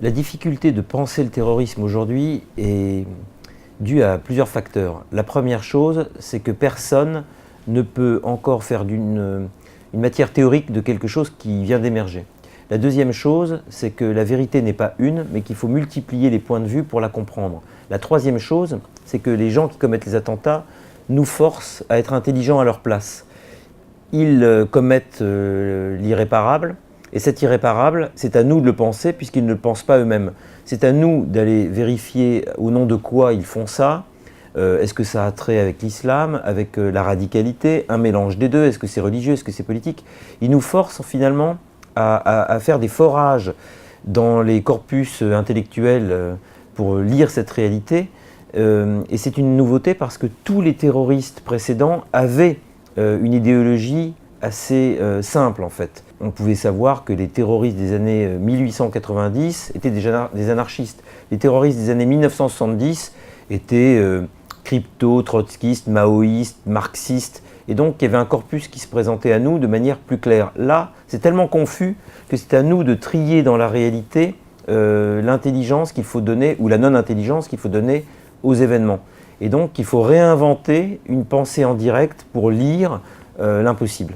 La difficulté de penser le terrorisme aujourd'hui est due à plusieurs facteurs. La première chose, c'est que personne ne peut encore faire une matière théorique de quelque chose qui vient d'émerger. La deuxième chose, c'est que la vérité n'est pas une, mais qu'il faut multiplier les points de vue pour la comprendre. La troisième chose, c'est que les gens qui commettent les attentats nous forcent à être intelligents à leur place. Ils commettent l'irréparable, et cet irréparable, c'est à nous de le penser puisqu'ils ne le pensent pas eux-mêmes. C'est à nous d'aller vérifier au nom de quoi ils font ça. Est-ce que ça a trait avec l'islam, avec la radicalité, un mélange des deux? Est-ce que c'est religieux, est-ce que c'est politique? Ils nous forcent finalement à faire des forages dans les corpus intellectuels pour lire cette réalité. Et c'est une nouveauté parce que tous les terroristes précédents avaient une idéologie assez simple en fait. On pouvait savoir que les terroristes des années 1890 étaient des anarchistes. Les terroristes des années 1970 étaient crypto, trotskistes, maoïstes, marxistes. Et donc il y avait un corpus qui se présentait à nous de manière plus claire. Là, c'est tellement confus que c'est à nous de trier dans la réalité l'intelligence qu'il faut donner, ou la non-intelligence qu'il faut donner aux événements. Et donc il faut réinventer une pensée en direct pour lire l'impossible.